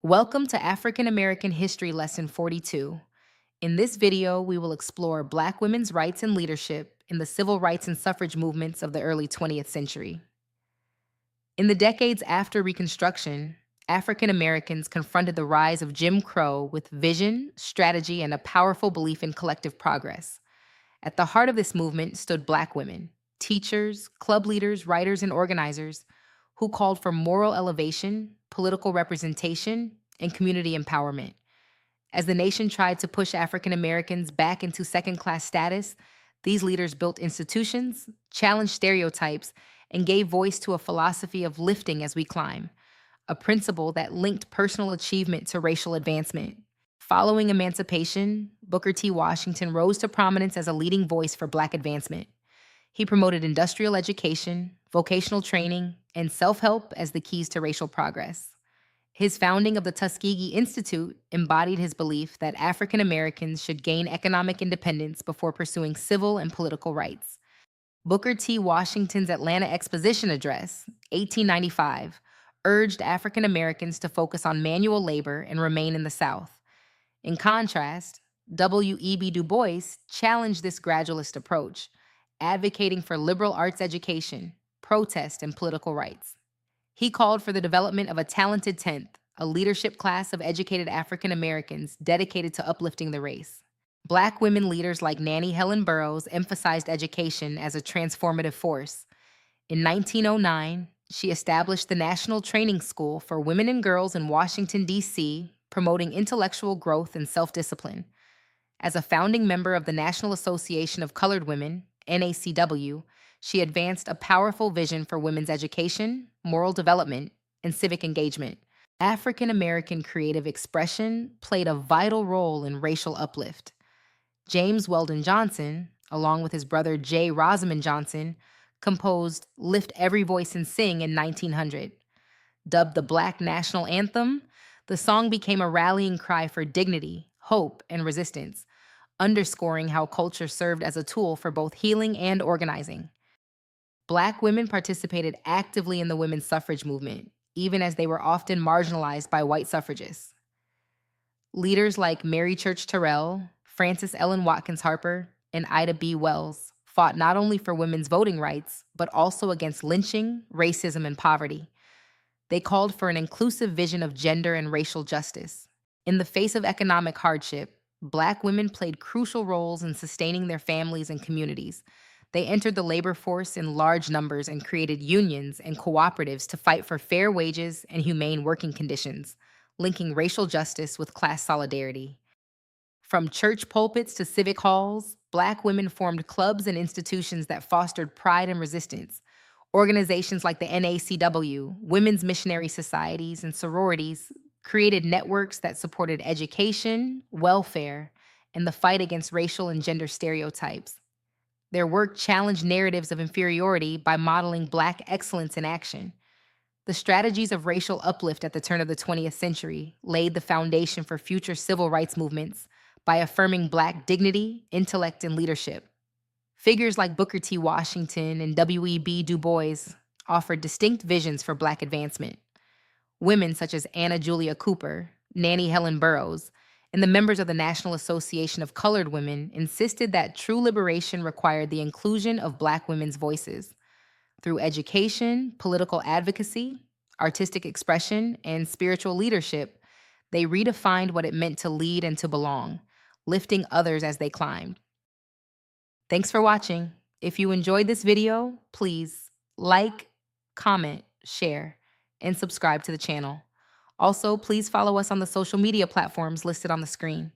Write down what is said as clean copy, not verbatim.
Welcome to African American History Lesson 42. In this video, we will explore Black women's rights and leadership in the civil rights and suffrage movements of the early 20th century. In the decades after Reconstruction, African Americans confronted the rise of Jim Crow with vision, strategy, and a powerful belief in collective progress. At the heart of this movement stood Black women, teachers, club leaders, writers, and organizers who called for moral elevation, political representation, and community empowerment. As the nation tried to push African Americans back into second class status, these leaders built institutions, challenged stereotypes, and gave voice to a philosophy of lifting as we climb, a principle that linked personal achievement to racial advancement. Following emancipation, Booker T. Washington rose to prominence as a leading voice for Black advancement. He promoted industrial education, vocational training, and self help as the keys to racial progress. His founding of the Tuskegee Institute embodied his belief that African Americans should gain economic independence before pursuing civil and political rights. Booker T. Washington's Atlanta Exposition Address, 1895, urged African Americans to focus on manual labor and remain in the South. In contrast, W.E.B. Du Bois challenged this gradualist approach, advocating for liberal arts education, protest, and political rights. He called for the development of a talented 10th, a leadership class of educated African Americans dedicated to uplifting the race. Black women leaders like Nannie Helen Burroughs emphasized education as a transformative force. In 1909, she established the National Training School for Women and Girls in Washington, D.C., promoting intellectual growth and self-discipline. As a founding member of the National Association of Colored Women, NACW, she advanced a powerful vision for women's education, moral development, and civic engagement. African American creative expression played a vital role in racial uplift. James Weldon Johnson, along with his brother J. Rosamond Johnson, composed Lift Every Voice and Sing in 1900. Dubbed the Black National Anthem, the song became a rallying cry for dignity, hope, and resistance, underscoring how culture served as a tool for both healing and organizing. Black women participated actively in the women's suffrage movement, even as they were often marginalized by white suffragists. Leaders like Mary Church Terrell, Frances Ellen Watkins Harper, and Ida B. Wells fought not only for women's voting rights, but also against lynching, racism, and poverty. They called for an inclusive vision of gender and racial justice. In the face of economic hardship, Black women played crucial roles in sustaining their families and communities. They entered the labor force in large numbers and created unions and cooperatives to fight for fair wages and humane working conditions, linking racial justice with class solidarity. From church pulpits to civic halls, Black women formed clubs and institutions that fostered pride and resistance. Organizations like the NACW, women's missionary societies, and sororities created networks that supported education, welfare, and the fight against racial and gender stereotypes. Their work challenged narratives of inferiority by modeling Black excellence in action. The strategies of racial uplift at the turn of the 20th century laid the foundation for future civil rights movements by affirming Black dignity, intellect, and leadership. Figures like Booker T. Washington and W.E.B. Du Bois offered distinct visions for Black advancement. Women such as Anna Julia Cooper, Nannie Helen Burroughs, and the members of the National Association of Colored Women insisted that true liberation required the inclusion of Black women's voices. Through education, political advocacy, artistic expression, and spiritual leadership, they redefined what it meant to lead and to belong, lifting others as they climbed. Thanks for watching. If you enjoyed this video, please like, comment, share, and subscribe to the channel. Also, please follow us on the social media platforms listed on the screen.